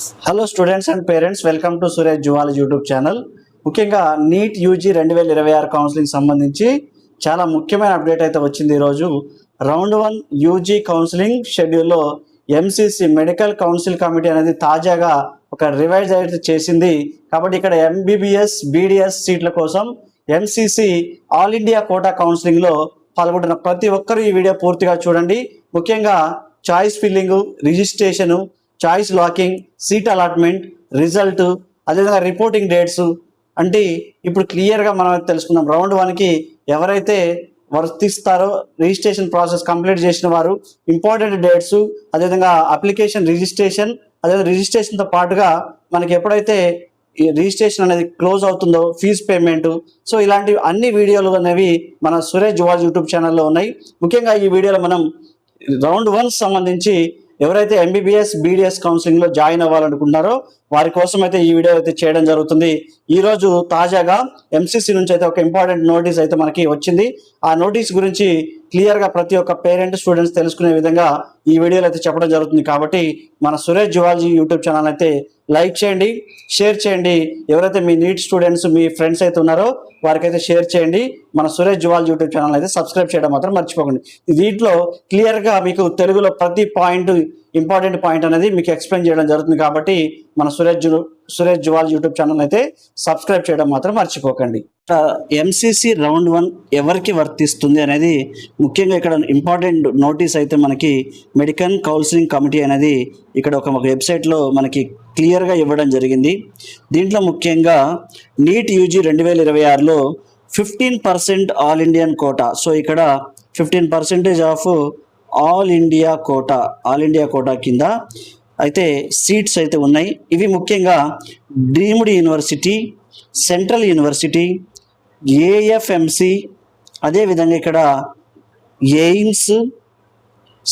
Hello students and parents, welcome to Suresh zoology YouTube channel. ముఖ్యంగా NEET UG 2026 counselling సంబంధించి చాలా ముఖ్యమైన అప్డేట్ అయితే వచ్చింది. ఈరోజు రౌండ్ 1 యూజీ కౌన్సిలింగ్ షెడ్యూల్లో ఎంసీసీ మెడికల్ కౌన్సిల్ కమిటీ అనేది తాజాగా ఒక రివైజ్ అయితే చేసింది. కాబట్టి ఇక్కడ ఎంబీబీఎస్ బీడీఎస్ సీట్ల కోసం ఎంసీసీ ఆల్ ఇండియా కోటా కౌన్సిలింగ్లో పాల్గొంటున్న ప్రతి ఒక్కరూ ఈ వీడియో పూర్తిగా చూడండి. ముఖ్యంగా choice filling, registration, choice locking, seat allotment, result, అదేవిధంగా రిపోర్టింగ్ డేట్స్ అంటే ఇప్పుడు క్లియర్గా మనం తెలుసుకుందాం. రౌండ్ 1కి ఎవరైతే వర్తిస్తారో రిజిస్ట్రేషన్ ప్రాసెస్ కంప్లీట్ చేసిన వారు, ఇంపార్టెంట్ డేట్స్, అదేవిధంగా అప్లికేషన్ రిజిస్ట్రేషన్, అదేవిధంగా రిజిస్ట్రేషన్తో పాటుగా మనకి ఎప్పుడైతే ఈ రిజిస్ట్రేషన్ అనేది క్లోజ్ అవుతుందో ఫీజు పేమెంట్, సో ఇలాంటి అన్ని వీడియోలు అనేవి మన సురేష్ జువాలజీ యూట్యూబ్ ఛానల్లో ఉన్నాయి. ముఖ్యంగా ఈ వీడియోలో మనం రౌండ్ 1 సంబంధించి ఎవరైతే ఎంబీబీఎస్ బీడీఎస్ కౌన్సిలింగ్లో జాయిన్ అవ్వాలనుకుంటున్నారో వారి కోసం అయితే ఈ వీడియో అయితే చేయడం జరుగుతుంది. ఈరోజు తాజాగా ఎంసీసీ నుంచి అయితే ఒక ఇంపార్టెంట్ నోటీస్ అయితే మనకి వచ్చింది. ఆ నోటీస్ గురించి క్లియర్గా ప్రతి ఒక్క పేరెంట్, స్టూడెంట్స్ తెలుసుకునే విధంగా ఈ వీడియోలో అయితే చెప్పడం జరుగుతుంది. కాబట్టి మన సురేష్ జువాలజీ యూట్యూబ్ ఛానల్ అయితే లైక్ చేయండి, షేర్ చేయండి. ఎవరైతే మీ నీట్ స్టూడెంట్స్, మీ ఫ్రెండ్స్ అయితే ఉన్నారో వారికైతే షేర్ చేయండి. మన సురేష్ జువాలజీ యూట్యూబ్ ఛానల్ అయితే సబ్స్క్రైబ్ చేయడం మాత్రం మర్చిపోకండి. దీంట్లో క్లియర్గా మీకు తెలుగులో ప్రతి పాయింట్, ఇంపార్టెంట్ పాయింట్ అనేది మీకు ఎక్స్ప్లెయిన్ చేయడం జరుగుతుంది. కాబట్టి మన సురేష్ జువాలజీ యూట్యూబ్ ఛానల్ అయితే సబ్స్క్రైబ్ చేయడం మాత్రం మర్చిపోకండి. ఎంసీసీ రౌండ్ 1 ఎవరికి వర్తిస్తుంది అనేది ముఖ్యంగా ఇక్కడ ఇంపార్టెంట్ నోటీస్ అయితే మనకి మెడికల్ కౌన్సిలింగ్ కమిటీ అనేది ఇక్కడ ఒక వెబ్సైట్లో మనకి క్లియర్గా ఇవ్వడం జరిగింది. దీంట్లో ముఖ్యంగా నీట్ యూజీ 2026లో 15% ఆల్ ఇండియన్ కోటా, సో ఇక్కడ 15% ఆఫ్ ఆల్ ఇండియా కోటా కింద అయితే సీట్స్ అయితే ఉన్నాయి. ఇవి ముఖ్యంగా deemed university, central university, AFMC, అదేవిధంగా ఇక్కడ ఎయిమ్స్,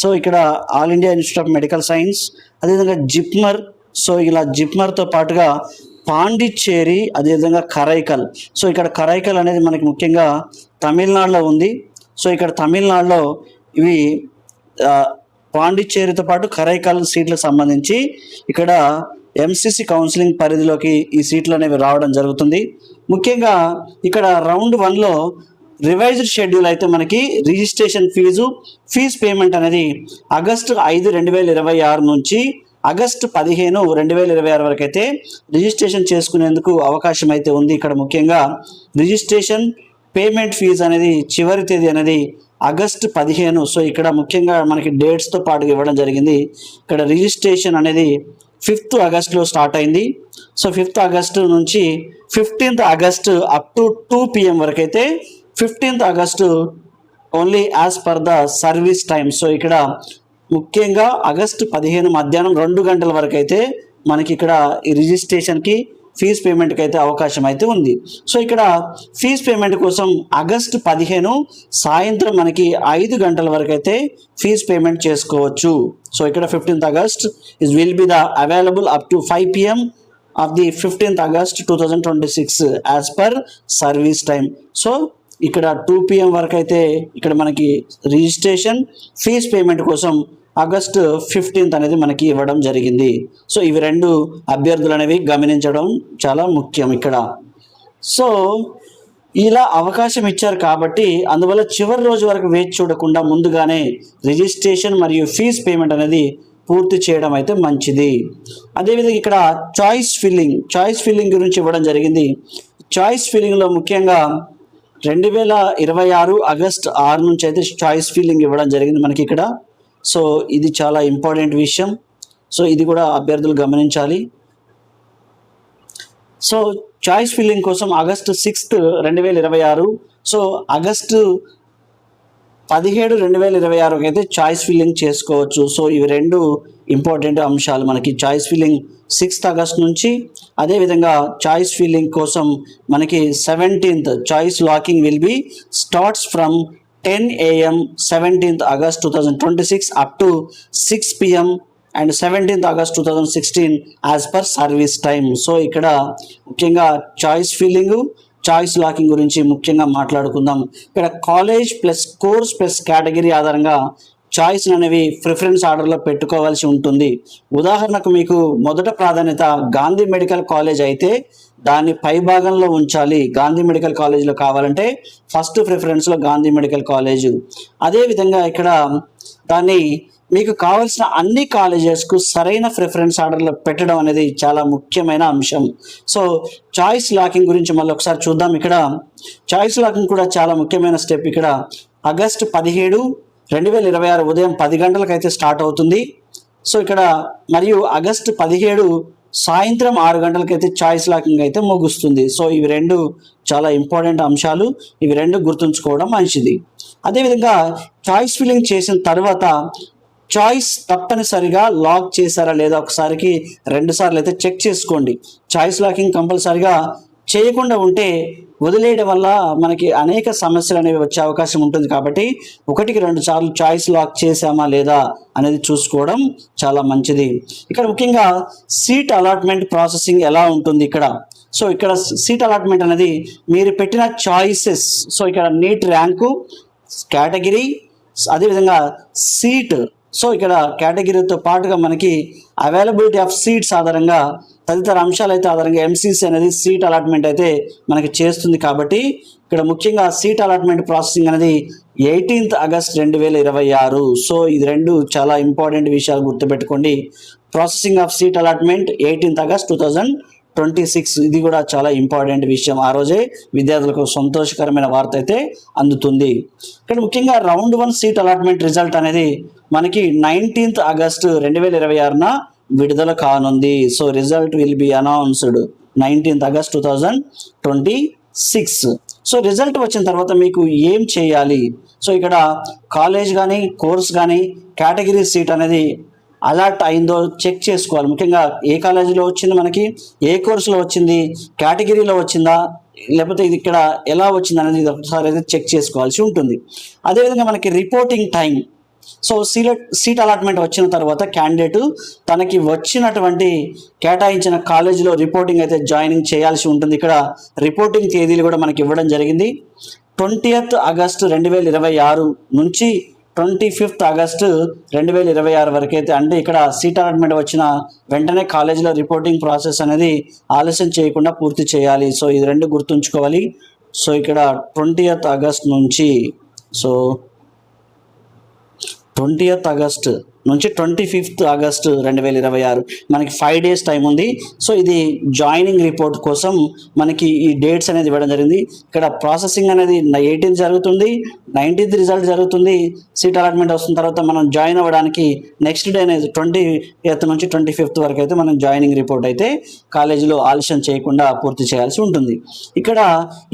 సో ఇక్కడ all India institute of medical science, అదేవిధంగా జిప్మర్, సో ఇలా జిప్మర్తో పాటుగా పాండిచ్చేరి, అదేవిధంగా కరైకల్. సో ఇక్కడ కరైకల్ అనేది మనకి ముఖ్యంగా తమిళనాడులో ఉంది. సో ఇక్కడ తమిళనాడులో ఇవి పాండిచ్చేరితో పాటు కరైకల్ సీట్లకు సంబంధించి ఇక్కడ ఎంసీసీ కౌన్సిలింగ్ పరిధిలోకి ఈ సీట్లు అనేవి రావడం జరుగుతుంది. ముఖ్యంగా ఇక్కడ రౌండ్ 1లో రివైజ్డ్ షెడ్యూల్ అయితే మనకి రిజిస్ట్రేషన్ ఫీజు పేమెంట్ అనేది ఆగస్టు 5, 2026 నుంచి ఆగస్టు 15, 2026 వరకు అయితే రిజిస్ట్రేషన్ చేసుకునేందుకు అవకాశం అయితే ఉంది. ఇక్కడ ముఖ్యంగా రిజిస్ట్రేషన్ పేమెంట్ ఫీజు అనేది చివరి తేదీ అనేది ఆగస్టు 15. సో ఇక్కడ ముఖ్యంగా మనకి డేట్స్తో పాటు ఇవ్వడం జరిగింది. ఇక్కడ రిజిస్ట్రేషన్ అనేది 5th ఆగస్టులో స్టార్ట్ అయింది. సో 5th ఆగస్టు నుంచి 15th August up to 2 PM వరకు అయితే 15th August only as per the service time. So ఇక్కడ ముఖ్యంగా ఆగస్టు 15 మధ్యాహ్నం 2 గంటల వరకు అయితే మనకి ఇక్కడ ఈ రిజిస్ట్రేషన్కి ఫీజు పేమెంట్కి అయితే అవకాశం అయితే ఉంది. సో ఇక్కడ ఫీజు పేమెంట్ కోసం ఆగస్టు 15 సాయంత్రం మనకి 5 గంటల వరకు అయితే ఫీజు పేమెంట్ చేసుకోవచ్చు. సో ఇక్కడ 15th August will be the available up to 5 PM of the 15th August 2026 as per service time. So ఇక్కడ 2 PM వరకు అయితే ఇక్కడ మనకి రిజిస్ట్రేషన్ ఫీజు పేమెంట్ కోసం ఆగస్టు 15 అనేది మనకి ఇవ్వడం జరిగింది. సో ఇవి 2 అభ్యర్థులు అనేవి గమనించడం చాలా ముఖ్యం ఇక్కడ. సో ఇలా అవకాశం ఇచ్చారు కాబట్టి అందువల్ల చివరి రోజు వరకు వేచి చూడకుండా ముందుగానే రిజిస్ట్రేషన్ మరియు ఫీజు పేమెంట్ అనేది పూర్తి చేయడం అయితే మంచిది. అదేవిధంగా ఇక్కడ చాయిస్ ఫిల్లింగ్ గురించి ఇవ్వడం జరిగింది. చాయిస్ ఫిల్లింగ్లో ముఖ్యంగా 2026 ఆగస్టు 6 నుంచి అయితే చాయిస్ ఫిల్లింగ్ ఇవ్వడం జరిగింది మనకి ఇక్కడ. సో ఇది చాలా ఇంపార్టెంట్ విషయం. సో ఇది కూడా అభ్యర్థులు గమనించాలి. సో చాయిస్ ఫిల్లింగ్ కోసం ఆగస్టు 6, 2026, సో ఆగస్టు 17, 2026 అయితే చాయిస్ ఫిల్లింగ్ చేసుకోవచ్చు. సో ఇవి 2 ఇంపార్టెంట్ అంశాలు మనకి. చాయిస్ ఫిల్లింగ్ 6th ఆగస్ట్ నుంచి, అదేవిధంగా చాయిస్ ఫిల్లింగ్ కోసం మనకి 17th choice locking will be starts from 10 AM 17th August 2026 up to 6 PM and 17th August 2016 as per service time. So ఇక్కడ ముఖ్యంగా చాయిస్ ఫిల్లింగ్, చాయిస్ లాకింగ్ గురించి ముఖ్యంగా మాట్లాడుకుందాం. ఇక్కడ college plus course plus category ఆధారంగా choice అనేవి preference ఆర్డర్లో పెట్టుకోవాల్సి ఉంటుంది. ఉదాహరణకు మీకు మొదట ప్రాధాన్యత గాంధీ మెడికల్ కాలేజ్ అయితే దాన్ని పై భాగంలో ఉంచాలి. గాంధీ మెడికల్ కాలేజ్లో కావాలంటే ఫస్ట్ ప్రిఫరెన్స్లో గాంధీ మెడికల్ కాలేజ్. అదేవిధంగా ఇక్కడ దాన్ని మీకు కావాల్సిన అన్ని కాలేజెస్కు సరైన ప్రిఫరెన్స్ ఆర్డర్లో పెట్టడం అనేది చాలా ముఖ్యమైన అంశం. సో చాయిస్ లాకింగ్ గురించి మళ్ళీ ఒకసారి చూద్దాం. ఇక్కడ చాయిస్ లాకింగ్ కూడా చాలా ముఖ్యమైన స్టెప్. ఇక్కడ ఆగస్టు 17, 2026 ఉదయం 10 గంటలకైతే స్టార్ట్ అవుతుంది. సో ఇక్కడ మరియు ఆగస్టు 17 సాయంత్రం 6 గంటలకైతే చాయిస్ లాకింగ్ అయితే ముగుస్తుంది. సో ఇవి రెండు చాలా ఇంపార్టెంట్ అంశాలు, ఇవి రెండు గుర్తుంచుకోవడం మంచిది. అదేవిధంగా చాయిస్ ఫిల్లింగ్ చేసిన తర్వాత చాయిస్ తప్పనిసరిగా లాక్ చేశారా లేదా ఒకసారికి 2 సార్లు అయితే చెక్ చేసుకోండి. చాయిస్ లాకింగ్ కంపల్సరిగా చేయకుండా ఉంటే వదిలేయడం వల్ల మనకి అనేక సమస్యలు అనేవి వచ్చే అవకాశం ఉంటుంది. కాబట్టి 1-2 సార్లు చాయిస్ లాక్ చేసామా లేదా అనేది చూసుకోవడం చాలా మంచిది. ఇక్కడ ముఖ్యంగా సీట్ అలాట్మెంట్ ప్రాసెసింగ్ ఎలా ఉంటుంది ఇక్కడ. సో ఇక్కడ సీట్ అలాట్మెంట్ అనేది మీరు పెట్టిన చాయిసెస్, సో ఇక్కడ నీట్ ర్యాంకు, కేటగిరీ, అదేవిధంగా సీట్, సో ఇక్కడ కేటగిరీతో పాటుగా మనకి అవైలబిలిటీ ఆఫ్ సీట్స్ ఆధారంగా తదితర అంశాలు అయితే ఆధారంగా ఎంసీసీ అనేది సీట్ అలాట్మెంట్ అయితే మనకి చేస్తుంది. కాబట్టి ఇక్కడ ముఖ్యంగా సీట్ అలాట్మెంట్ ప్రాసెసింగ్ అనేది 18th ఆగస్ట్ 2026. సో ఇది రెండు చాలా ఇంపార్టెంట్ విషయాలు గుర్తుపెట్టుకోండి. Processing of seat allotment 18th August 2026. ఇది కూడా చాలా ఇంపార్టెంట్ విషయం. ఆ రోజే విద్యార్థులకు సంతోషకరమైన వార్త అయితే అందుతుంది. ఇక్కడ ముఖ్యంగా రౌండ్ 1 సీట్ అలాట్మెంట్ రిజల్ట్ అనేది మనకి 19th ఆగస్ట్ 2026 విడుదల కానుంది. So result will be announced 19th August 2026. So result వచ్చిన తర్వాత మీకు ఏం చేయాలి? సో ఇక్కడ కాలేజ్ కానీ కోర్స్ కానీ కేటగిరీ సీట్ అనేది అలాట్ అయిందో చెక్ చేసుకోవాలి. ముఖ్యంగా ఏ కాలేజీలో వచ్చింది, మనకి ఏ కోర్సులో వచ్చింది, కేటగిరీలో వచ్చిందా, లేకపోతే ఇది ఇక్కడ ఎలా వచ్చింది అనేది ఒకసారి అయితే చెక్ చేసుకోవాల్సి ఉంటుంది. అదేవిధంగా మనకి reporting time. So seat allotment వచ్చిన తర్వాత క్యాండిడేట్ తనకి వచ్చినటువంటి కేటాయించిన కాలేజీలో రిపోర్టింగ్ అయితే జాయినింగ్ చేయాల్సి ఉంటుంది. ఇక్కడ రిపోర్టింగ్ తేదీలు కూడా మనకి ఇవ్వడం జరిగింది. 20th ఆగస్ట్ 2026 నుంచి 25th ఆగస్టు 2026 వరకు అయితే, అంటే ఇక్కడ సీట్ అలాట్మెంట్ వచ్చిన వెంటనే కాలేజీలో రిపోర్టింగ్ ప్రాసెస్ అనేది ఆలస్యం చేయకుండా పూర్తి చేయాలి. సో ఇది రెండు గుర్తుంచుకోవాలి. సో ఇక్కడ 20th ఆగస్ట్ నుంచి 20th ఆగస్ట్ నుంచి 25th ఆగస్ట్ 2026 మనకి 5 days టైం ఉంది. సో ఇది జాయినింగ్ రిపోర్ట్ కోసం మనకి ఈ డేట్స్ అనేది ఇవ్వడం జరిగింది. ఇక్కడ ప్రాసెసింగ్ అనేది 18th జరుగుతుంది, 19th రిజల్ట్ జరుగుతుంది. సీట్ అలాట్మెంట్ వస్తున్న తర్వాత మనం జాయిన్ అవ్వడానికి నెక్స్ట్ డే అనేది 20th నుంచి 25th వరకు అయితే మనం జాయినింగ్ రిపోర్ట్ అయితే కాలేజీలో ఆలస్యం చేయకుండా పూర్తి చేయాల్సి ఉంటుంది. ఇక్కడ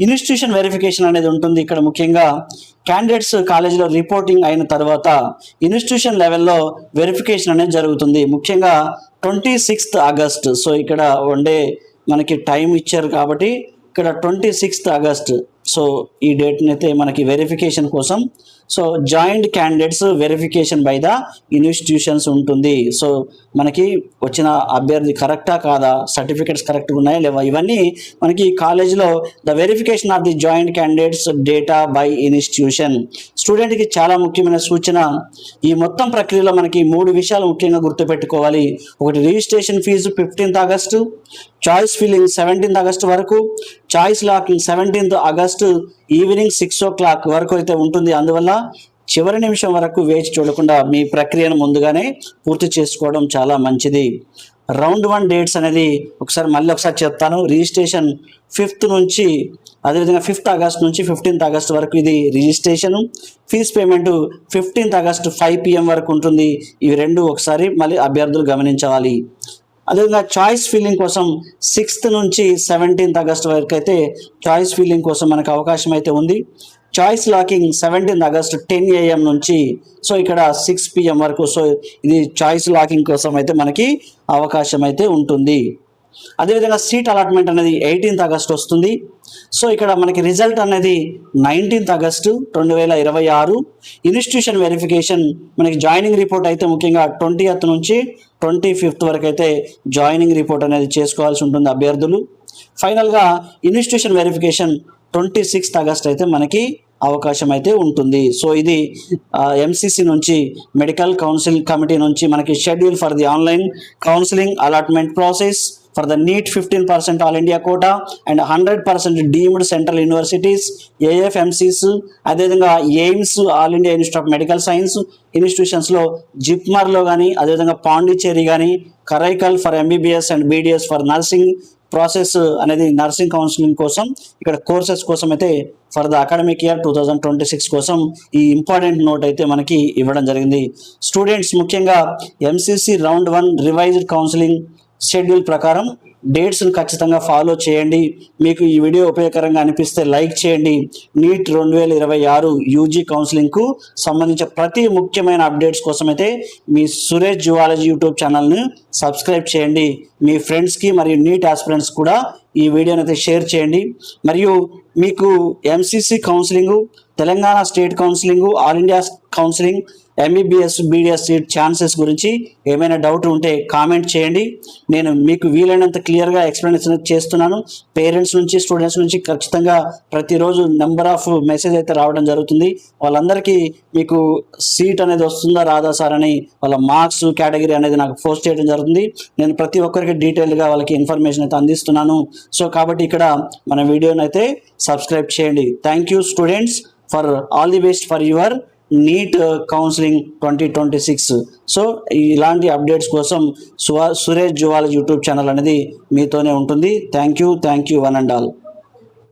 ఇన్స్టిట్యూషన్ వెరిఫికేషన్ అనేది ఉంటుంది. ఇక్కడ ముఖ్యంగా క్యాండిడేట్స్ కాలేజీలో రిపోర్టింగ్ అయిన తర్వాత ఇన్స్టిట్యూషన్ లెవెల్లో వెరిఫికేషన్ అనేది జరుగుతుంది. ముఖ్యంగా 26th ఆగస్ట్. సో ఇక్కడ 1 day మనకి టైం ఇచ్చారు కాబట్టి ఇక్కడ 26th ఆగస్ట్. సో ఈ డేట్ని అయితే మనకి వెరిఫికేషన్ కోసం, so joint candidates verification by the institutions ఉంటుంది. సో మనకి వచ్చిన అభ్యర్థి కరెక్టా కాదా, సర్టిఫికేట్స్ కరెక్ట్గా ఉన్నాయా లేవా, ఇవన్నీ మనకి కాలేజీలో the verification of the joint candidates data by institution. స్టూడెంట్కి చాలా ముఖ్యమైన సూచన, ఈ మొత్తం ప్రక్రియలో మనకి 3 విషయాలు ముఖ్యంగా గుర్తుపెట్టుకోవాలి. ఒకటి, registration fee 15th August, choice filling 17th August వరకు, choice locking 17th August evening 6 o'clock వరకు అయితే ఉంటుంది. అందువల్ల చివరి నిమిషం వరకు వేచి చూడకుండా మీ ప్రక్రియను ముందుగానే పూర్తి చేసుకోవడం చాలా మంచిది. రౌండ్ 1 డేట్స్ అనేది మళ్ళీ ఒకసారి చెప్తాను. రిజిస్ట్రేషన్ 5th నుంచి, అదేవిధంగా 5th ఆగస్ట్ నుంచి 15th ఆగస్ట్ వరకు ఇది registration. Fee payment 15th August 5 PM వరకు ఉంటుంది. ఇవి రెండు ఒకసారి మళ్ళీ అభ్యర్థులు గమనించాలి. అదేవిధంగా చాయిస్ ఫిల్లింగ్ కోసం 6th నుంచి 17th ఆగస్ట్ వరకు అయితే చాయిస్ ఫిల్లింగ్ కోసం మనకు అవకాశం అయితే ఉంది. Choice locking 17th August 10 AM నుంచి సో ఇక్కడ 6 PM వరకు. సో ఇది చాయిస్ లాకింగ్ కోసం అయితే మనకి అవకాశం అయితే ఉంటుంది. అదేవిధంగా సీట్ అలాట్మెంట్ అనేది 18th ఆగస్ట్ వస్తుంది. సో ఇక్కడ మనకి రిజల్ట్ అనేది 19th ఆగస్టు 2026. ఇన్స్టిట్యూషన్ వెరిఫికేషన్ మనకి జాయినింగ్ రిపోర్ట్ అయితే ముఖ్యంగా 20th నుంచి 25th వరకు అయితే జాయినింగ్ రిపోర్ట్ అనేది చేసుకోవాల్సి ఉంటుంది అభ్యర్థులు. ఫైనల్గా ఇన్స్టిట్యూషన్ వెరిఫికేషన్ 26th ఆగస్ట్ అయితే మనకి అవకాశం అయితే ఉంటుంది. సో ఇది ఎంసీసీ నుంచి మెడికల్ కౌన్సిల్ కమిటీ నుంచి మనకి schedule for the online counselling allotment process for the NEET 15% All India quota and 100% deemed central universities, AFMCs, అదేవిధంగా AIIMS all India institute of medical science ఇన్స్టిట్యూషన్స్లో జిప్మర్లో కానీ అదేవిధంగా పాండిచ్చేరి కానీ Karaikal for MBBS and BDS for nursing process అనేది nursing counselling కోసం ఇక్కడ courses కోసం అయితే ఫర్ ద అకాడమిక్ ఇయర్ 2026 కోసం ఈ ఇంపార్టెంట్ నోట్ అయితే మనకి ఇవ్వడం జరిగింది. స్టూడెంట్స్ ముఖ్యంగా MCC round 1 revised counselling schedule ప్రకారం డేట్స్ని ఖచ్చితంగా ఫాలో చేయండి. మీకు ఈ వీడియో ఉపయోగకరంగా అనిపిస్తే లైక్ చేయండి. నీట్ 2026 యూజీ కౌన్సిలింగ్కు సంబంధించిన ప్రతి ముఖ్యమైన అప్డేట్స్ కోసం అయితే మీ సురేష్ జువాలజీ యూట్యూబ్ ఛానల్ని సబ్స్క్రైబ్ చేయండి. మీ ఫ్రెండ్స్కి మరియు నీట్ ఆస్పిరెంట్స్ కూడా ఈ వీడియోని అయితే షేర్ చేయండి. మరియు మీకు MCC counselling, Telangana state counselling, all India counselling, MBBS BDS seat chances గురించి ఏమైనా డౌట్ ఉంటే కామెంట్ చేయండి. నేను మీకు వీలైనంత క్లియర్గా ఎక్స్ప్లెనేషన్ చేస్తున్నాను. పేరెంట్స్ నుంచి స్టూడెంట్స్ నుంచి ఖచ్చితంగా ప్రతిరోజు నెంబర్ ఆఫ్ మెసేజ్ అయితే రావడం జరుగుతుంది. వాళ్ళందరికీ మీకు సీట్ అనేది వస్తుందా రాదా సార్ అని వాళ్ళ మార్క్స్ కేటగిరీ అనేది నాకు పోస్ట్ చేయడం జరుగుతుంది. నేను ప్రతి ఒక్కరికి డీటెయిల్గా వాళ్ళకి ఇన్ఫర్మేషన్ అయితే అందిస్తున్నాను. సో కాబట్టి ఇక్కడ మన వీడియోని అయితే సబ్స్క్రైబ్ చేయండి. Thank you students, for all the best for your NEET counselling 2026. So ఇలాంటి అప్డేట్స్ కోసం సురేష్ జువాలజీ యూట్యూబ్ ఛానల్ అనేది మీతోనే ఉంటుంది. Thank you one and all.